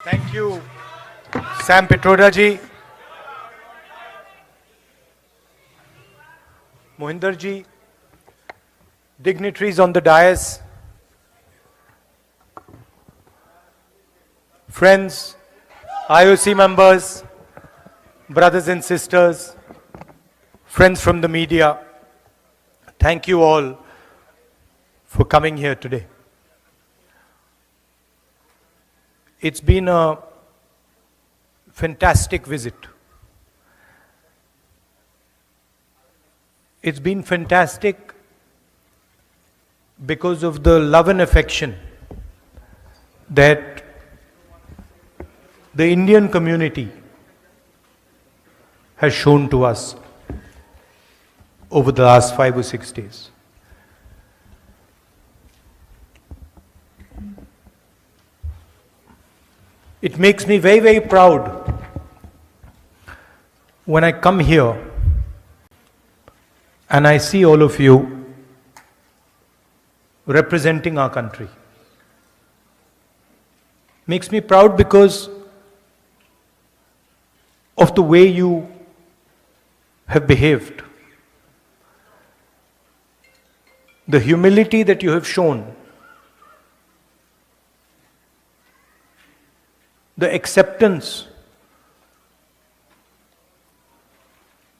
Thank you, Sam Petroda ji, Mohinder ji, dignitaries on the dais, friends, IOC members, brothers and sisters, friends from the media. Thank you all for coming here today. It's been a fantastic visit. It's been fantastic because of the love and affection that the Indian community has shown to us over the last 5 or 6 days. It makes me very, very proud when I come here and I see all of you representing our country. Makes me proud because of the way you have behaved, the humility that you have shown, the acceptance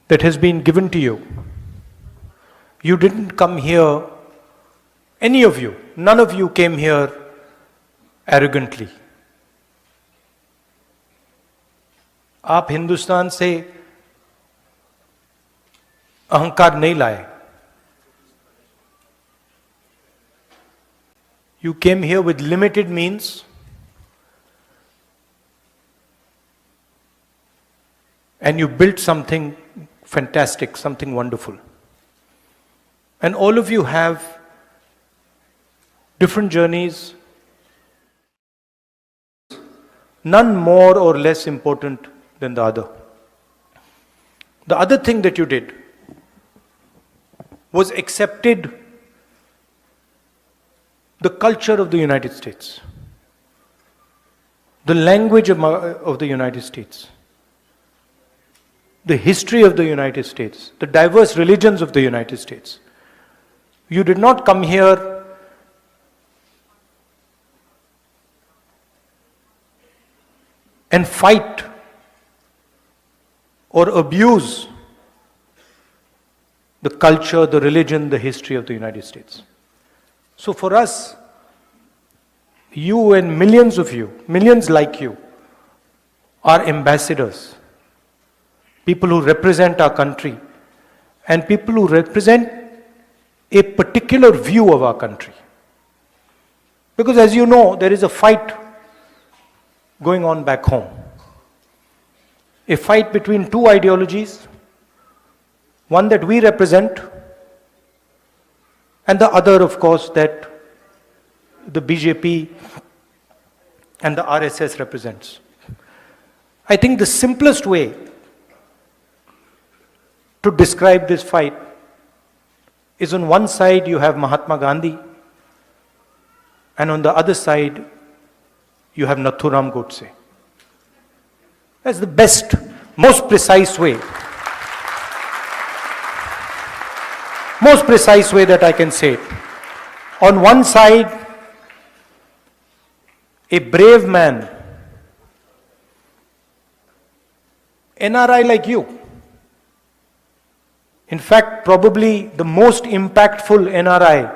that has been given to you. You didn't come here, any of you, none of you came here arrogantly. आप हिंदुस्तान से अहंकार नहीं लाए. You came here with limited means and you built something fantastic, something wonderful. And all of you have different journeys, none more or less important than the other. The other thing that you did was accepted the culture of the United States, the language of the United States, the history of the United States, the diverse religions of the United States. You did not come here and fight or abuse the culture, the religion, the history of the United States. So for us, you and millions of you, millions like you, are ambassadors. People who represent our country and people who represent a particular view of our country. Because as you know, there is a fight going on back home. A fight between two ideologies, one that we represent and the other, of course, that the BJP and the RSS represents. I think the simplest way to describe this fight is, on one side you have Mahatma Gandhi and on the other side you have Nathuram Godse. That's the best, most precise way that I can say it. On one side, a brave man, NRI like you. In fact, probably the most impactful NRI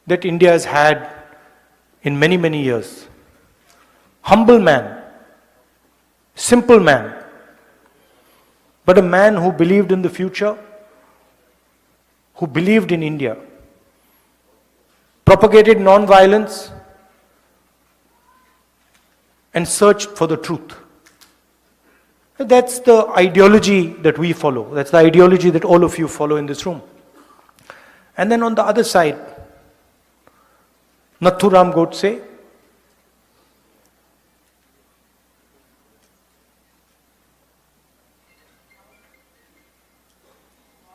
that India has had in many, many years. Humble man, simple man, but a man who believed in the future, who believed in India, propagated non-violence, and searched for the truth. That's the ideology that we follow. That's the ideology that all of you follow in this room. And then on the other side, Nathuram Godse,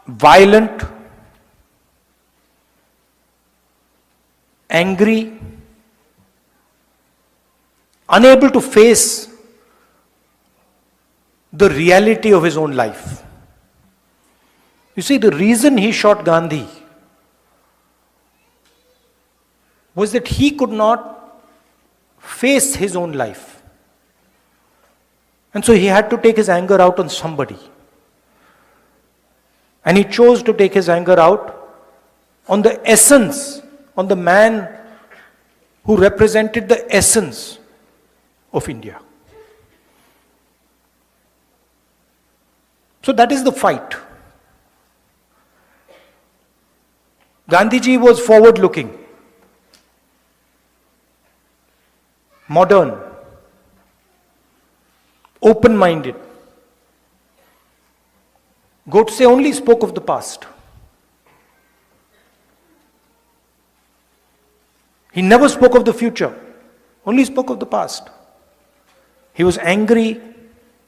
violent, angry, unable to face the reality of his own life. You see, the reason he shot Gandhi was that he could not face his own life. And so he had to take his anger out on somebody. And he chose to take his anger out on the essence, on the man who represented the essence of India. So that is the fight. Gandhiji was forward-looking, modern, open-minded. Godse only spoke of the past. He never spoke of the future, only spoke of the past. He was angry,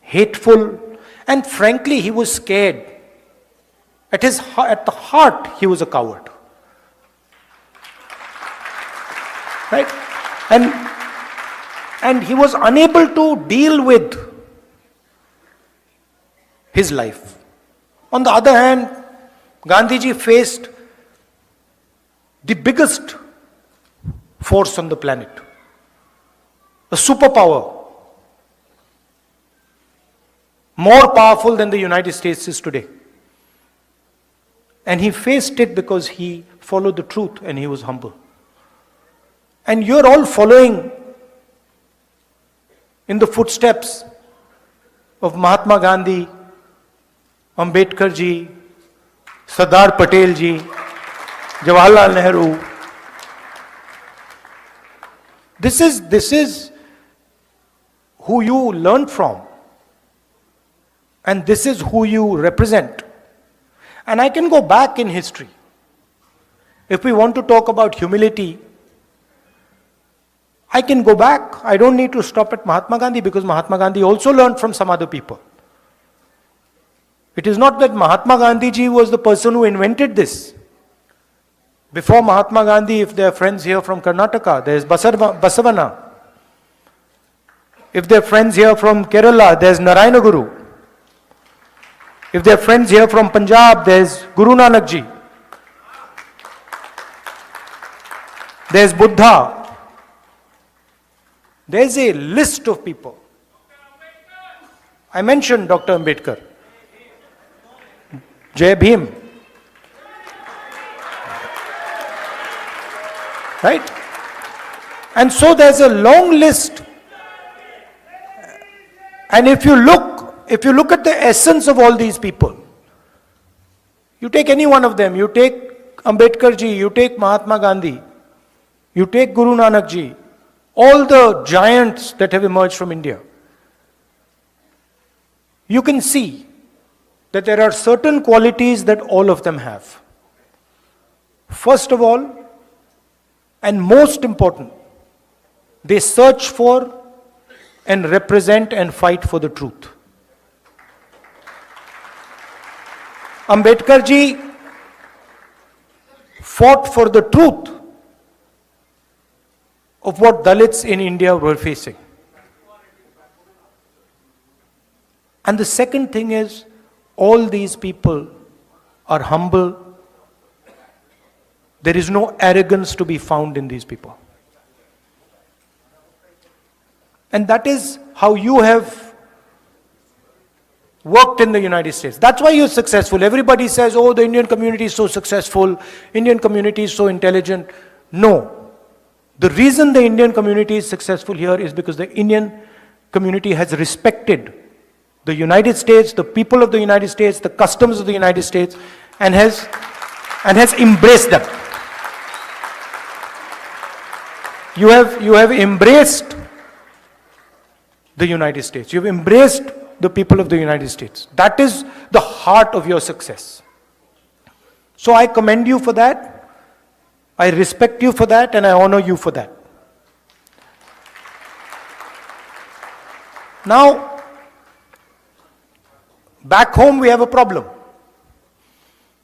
hateful, and frankly, he was scared. At the heart, he was a coward. Right? And he was unable to deal with his life. On the other hand, Gandhiji faced the biggest force on the planet, a superpower, more powerful than the United States is today. And he faced it because he followed the truth and he was humble. And you're all following in the footsteps of Mahatma Gandhi, Ambedkar ji, Sardar Patel ji, Jawaharlal Nehru. This is who you learn from. And this is who you represent. And I can go back in history. If we want to talk about humility, I can go back. I don't need to stop at Mahatma Gandhi because Mahatma Gandhi also learned from some other people. It is not that Mahatma Gandhi ji was the person who invented this. Before Mahatma Gandhi, if there are friends here from Karnataka, there is Basavana. If there are friends here from Kerala, there is Narayana Guru. If there are friends here from Punjab, there is Guru Nanak ji. There is Buddha. There is a list of people. I mentioned Dr. Ambedkar. Jai Bhim. Right? And so there's a long list. And if you look at the essence of all these people, you take any one of them, you take Ambedkar ji, you take Mahatma Gandhi, you take Guru Nanak ji, all the giants that have emerged from India, you can see that there are certain qualities that all of them have. First of all, and most important, they search for and represent and fight for the truth. Ambedkar ji fought for the truth of what Dalits in India were facing. And the second thing is, all these people are humble. There is no arrogance to be found in these people. And that is how you have worked in the United States. That's why you're successful. Everybody says, oh, the Indian community is so successful, Indian community is so intelligent. No. The reason the Indian community is successful here is because the Indian community has respected the United States, the people of the United States, the customs of the United States, and has embraced them. You have embraced the United States. You have embraced the people of the United States. That is the heart of your success. So I commend you for that. I respect you for that, and I honor you for that. Now, back home we have a problem.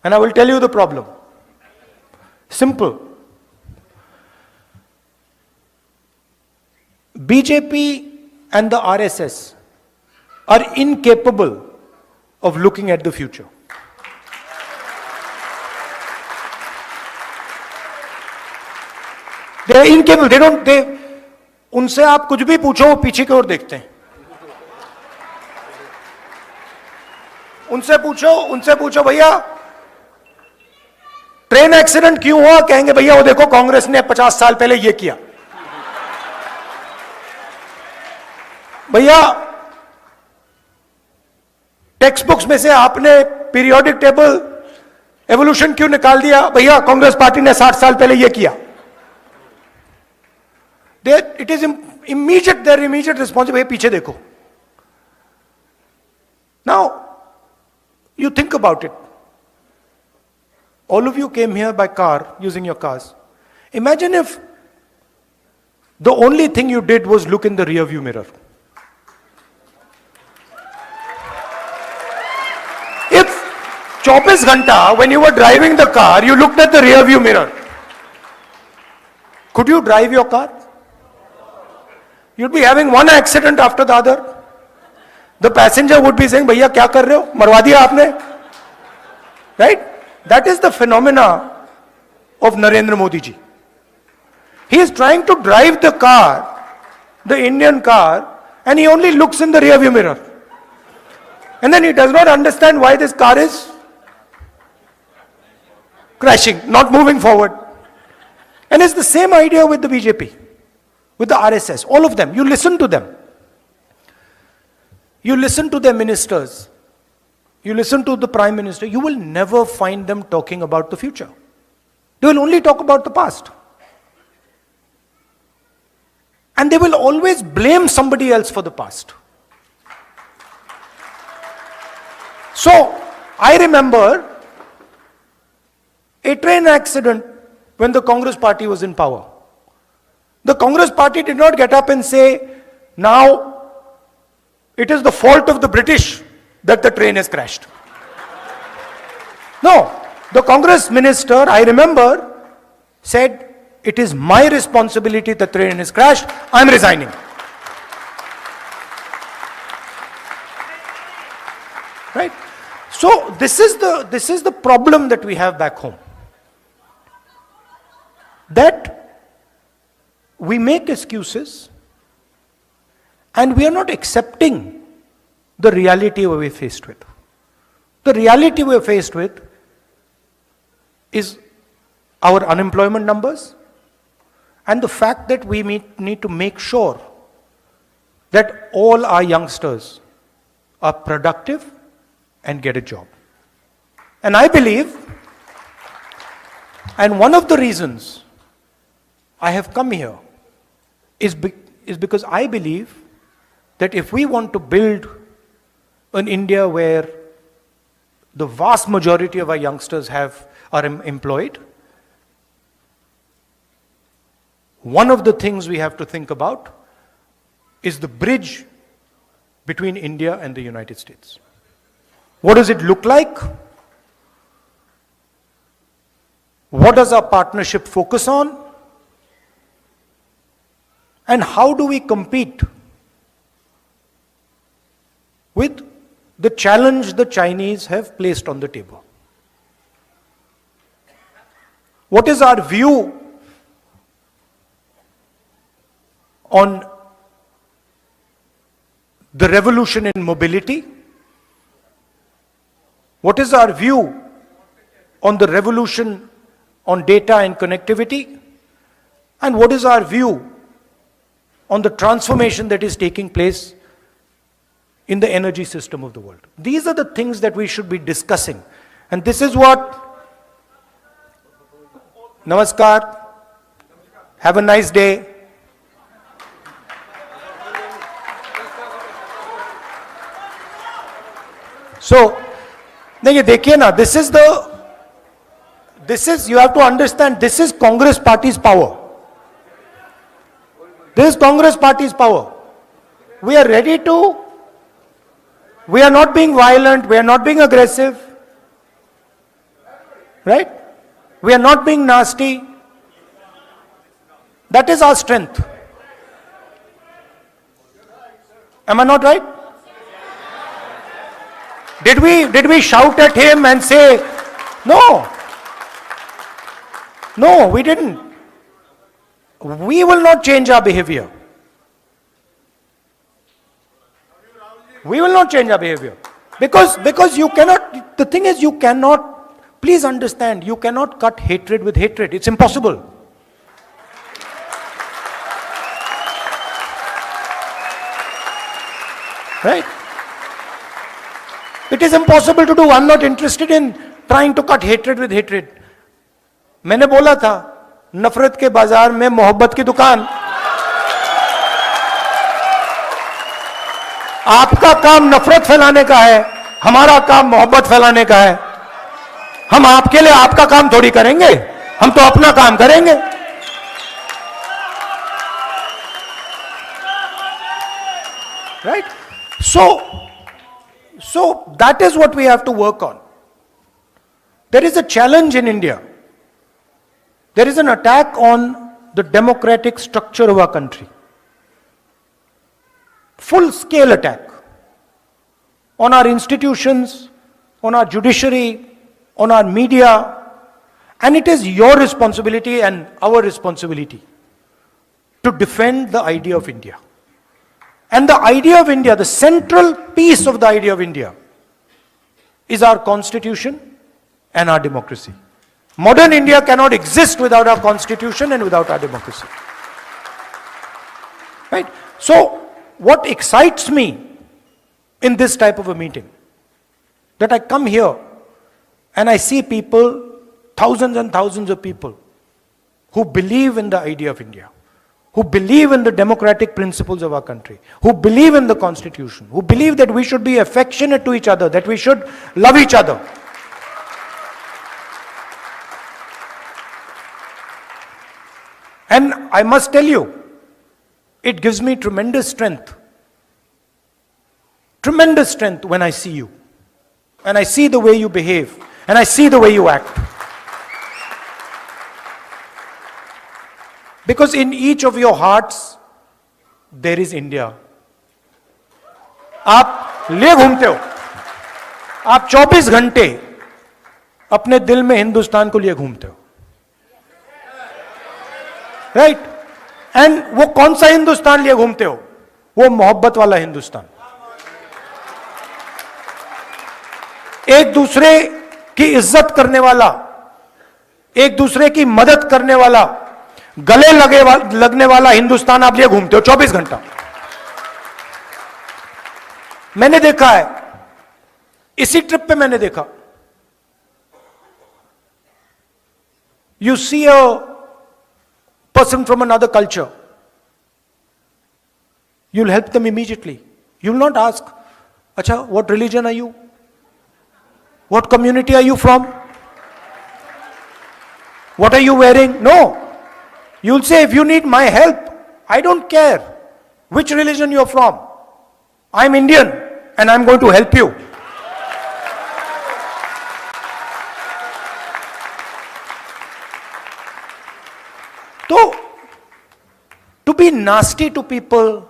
And I will tell you the problem. Simple. BJP and the RSS are incapable of looking at the future. They are incapable. उनसे आप कुछ भी पूछो वो पीछे की ओर देखते हैं. उनसे पूछो भैया ट्रेन एक्सीडेंट क्यों हुआ, कहेंगे भैया वो देखो कांग्रेस ने 50 साल पहले ये किया. भैया टेक्स्ट बुक्स में से आपने पीरियोडिक टेबल एवोल्यूशन क्यों निकाल दिया, भैया कांग्रेस पार्टी ने 60 साल पहले ये किया. It is immediate, their immediate response, भैया पीछे देखो. Now, you think about it. All of you came here by car, using your cars. Imagine if the only thing you did was look in the rear view mirror. If 24 घंटा, when you were driving the car, you looked at the rear view mirror, could you drive your car? You'd be having one accident after the other. The passenger would be saying, भैया क्या कर रहे हो, मरवा दिया आपने. Right? That is the phenomena of Narendra Modi ji. He is trying to drive the car, the Indian car, and he only looks in the rear view mirror. And then he does not understand why this car is crashing, not moving forward. And it's the same idea with the BJP, with the RSS, all of them. You listen to them. You listen to their ministers. You listen to the Prime Minister. You will never find them talking about the future. They will only talk about the past. And they will always blame somebody else for the past. So, I remember a train accident when the Congress party was in power. The Congress party did not get up and say, now it is the fault of the British that the train has crashed. No, the Congress minister, I remember, said, it is my responsibility the train has crashed, I am resigning. Right? So this is the problem that we have back home. That we make excuses and we are not accepting the reality we're faced with. The reality we're faced with is our unemployment numbers and the fact that we need to make sure that all our youngsters are productive and get a job. And I believe, and one of the reasons I have come here is because I believe that if we want to build an India where the vast majority of our youngsters are employed, one of the things we have to think about is the bridge between India and the United States. What does it look like? What does our partnership focus on? And how do we compete with the challenge the Chinese have placed on the table? What is our view on the revolution in mobility? What is our view on the revolution on data and connectivity? And what is our view on the transformation that is taking place in the energy system of the world? These are the things that we should be discussing. And this is what... Namaskar. Have a nice day. So, नहीं ये देखिए ना, this is you have to understand, this is Congress party's power. This is Congress party's power. We are ready to, we are not being violent, we are not being aggressive, right? We are not being nasty. That is our strength. Am I not right? Did we shout at him and say, no? No, we didn't. We will not change our behavior. We will not change our behavior. Because you cannot, the thing is you cannot, please understand, you cannot cut hatred with hatred. It's impossible. Right? It is impossible to do. I'm not interested in trying to cut hatred with hatred. मैंने बोला था, नफरत के बाजार में मोहब्बत की दुकान. आपका काम नफरत फैलाने का है, हमारा काम मोहब्बत फैलाने का है. हम आपके लिए आपका काम थोड़ी करेंगे, हम तो अपना काम करेंगे. Right? So that is what we have to work on. There is a challenge in India. There is an attack on the democratic structure of our country. Full-scale attack on our institutions, on our judiciary, on our media, and it is your responsibility and our responsibility to defend the idea of India. And the idea of India, the central piece of the idea of India, is our constitution and our democracy. Modern India cannot exist without our constitution and without our democracy. Right? So, what excites me in this type of a meeting, that I come here and I see people, thousands and thousands of people, who believe in the idea of India, who believe in the democratic principles of our country, who believe in the constitution, who believe that we should be affectionate to each other, that we should love each other. And I must tell you, it gives me tremendous strength when I see you, and I see the way you behave, and I see the way you act. Because in each of your hearts, there is India. आप ले घूमते हो, आप 24 घंटे अपने दिल में हिंदुस्तान को लिए घूमते हो. राइट? एंड वो कौन सा हिंदुस्तान लिए घूमते हो? वो मोहब्बत वाला हिंदुस्तान. एक दूसरे की इज्जत करने वाला, एक दूसरे की मदद करने वाला, गले लगने वाला हिंदुस्तान आप लिए घूमते हो 24 घंटा. मैंने देखा है, इसी ट्रिप पे मैंने देखा. You see a person from another culture, you'll help them immediately. You'll not ask, Acha, what religion are you? What community are you from? What are you wearing? No. You'll say, if you need my help, I don't care which religion you're from. I'm Indian and I'm going to help you. So, to be nasty to people,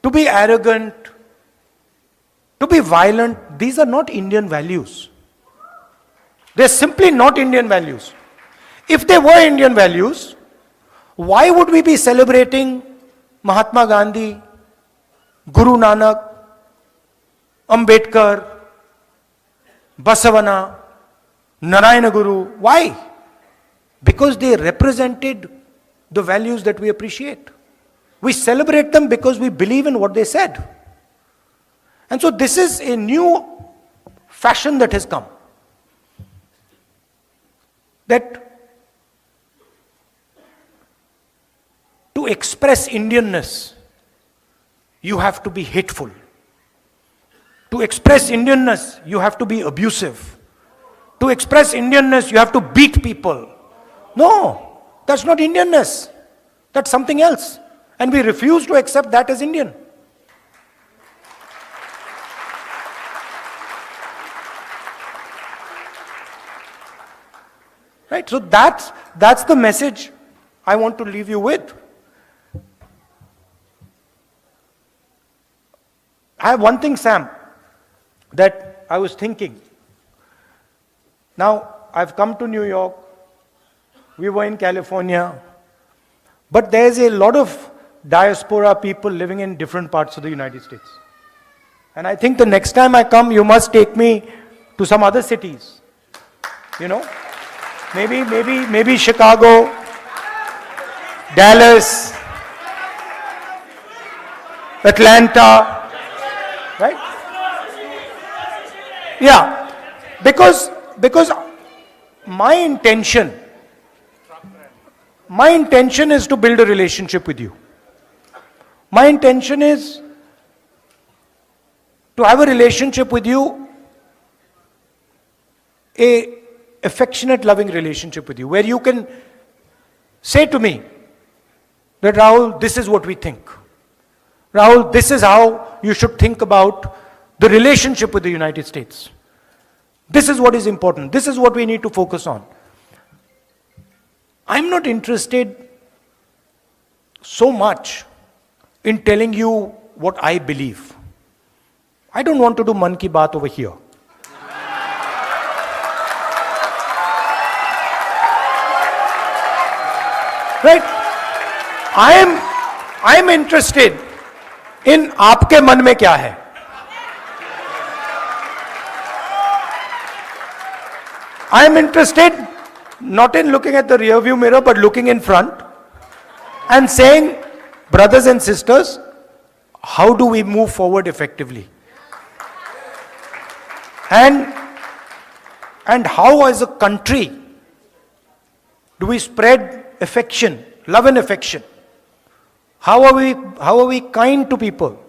to be arrogant, to be violent, these are not Indian values. They're simply not Indian values. If they were Indian values, why would we be celebrating Mahatma Gandhi, Guru Nanak, Ambedkar, Basavana, Narayana Guru? Why? Because they represented the values that we appreciate. We celebrate them because we believe in what they said. And so this is a new fashion that has come. That to express Indianness, you have to be hateful. To express Indianness, you have to be abusive. To express Indianness, you have to beat people. No, that's not Indianness. That's something else. And we refuse to accept that as Indian. Right? So that's the message I want to leave you with. I have one thing, Sam, that I was thinking. Now, I've come to New York, we were in California, but there's a lot of diaspora people living in different parts of the United States. And I think the next time I come, you must take me to some other cities. You know, maybe Chicago, Dallas, Atlanta, right? Yeah, because my intention is to build a relationship with you. My intention is to have a relationship with you, a affectionate, loving relationship with you, where you can say to me that, Rahul, this is what we think. Rahul, this is how you should think about the relationship with the United States. This is what is important. This is what we need to focus on. I'm not interested so much in telling you what I believe. I don't want to do Man Ki Baat over here. Right? I am interested in आपके मन में क्या है. I am interested not in looking at the rear view mirror, but looking in front and saying, brothers and sisters, how do we move forward effectively? And how as a country do we spread affection, love and affection? How are we kind to people?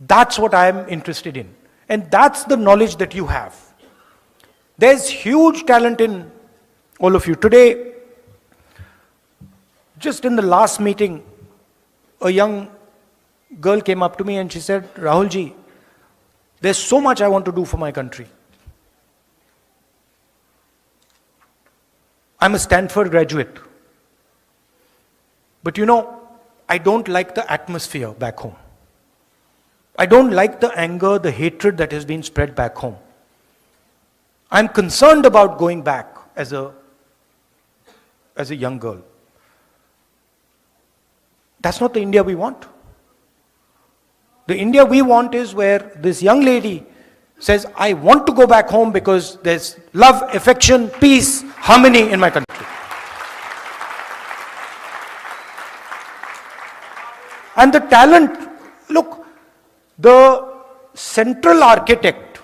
That's what I am interested in. And that's the knowledge that you have. There's huge talent in all of you. Today, just in the last meeting, a young girl came up to me and she said, Rahul ji, there's so much I want to do for my country. I'm a Stanford graduate. But you know, I don't like the atmosphere back home. I don't like the anger, the hatred that has been spread back home. I'm concerned about going back as a young girl. That's not the India we want. The India we want is where this young lady says, I want to go back home because there's love, affection, peace, harmony in my country. And the talent, look, the central architect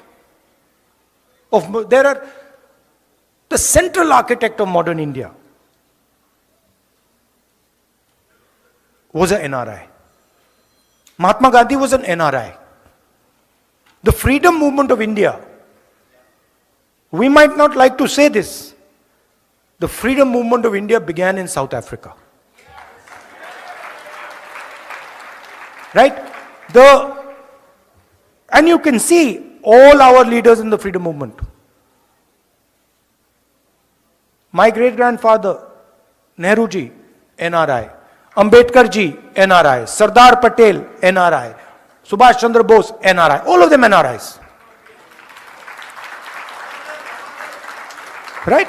of modern India was an NRI. Mahatma Gandhi was an NRI. The freedom movement of India, we might not like to say this, the freedom movement of India began in South Africa. Right? And you can see all our leaders in the freedom movement. My great-grandfather, Nehru ji, NRI. Ambedkar ji, NRI. Sardar Patel, NRI. Subhash Chandra Bose, NRI. All of them NRIs. Right?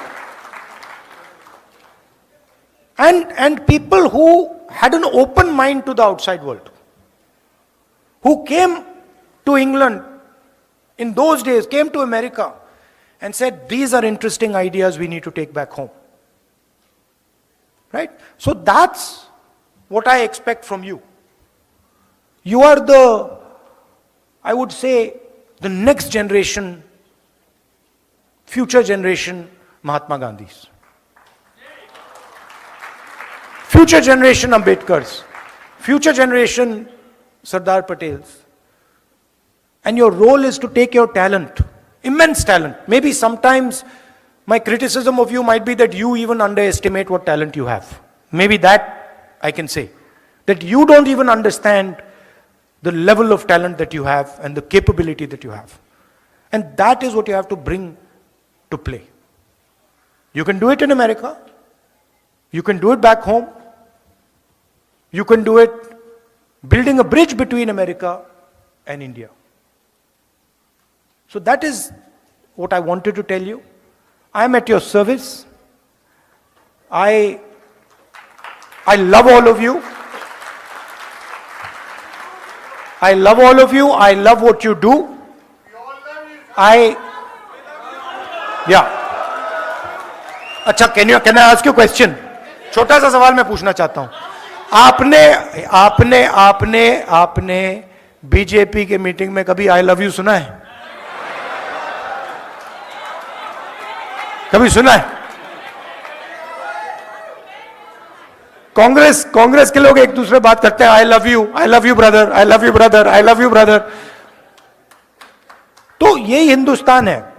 And people who had an open mind to the outside world, who came to England in those days, came to America and said, these are interesting ideas we need to take back home. Right? So that's what I expect from you. You are I would say, the next generation, future generation Mahatma Gandhis. Future generation Ambedkars. Future generation Sardar Patels. And your role is to take your talent, immense talent. Maybe sometimes my criticism of you might be that you even underestimate what talent you have. Maybe that I can say. That you don't even understand the level of talent that you have and the capability that you have. And that is what you have to bring to play. You can do it in America. You can do it back home. You can do it building a bridge between America and India. So that is what I wanted to tell you. I am at your service. I love all of you. I love all of you. I love what you do. Yeah. अच्छा, can I ask you a question? छोटा सा सवाल मैं पूछना चाहता हूं. आपने BJP के मीटिंग में कभी आई लव यू सुना है? कभी सुना है? कांग्रेस के लोग एक दूसरे बात करते हैं, I love you brother, I love you brother, I love you brother. तो यही हिंदुस्तान है.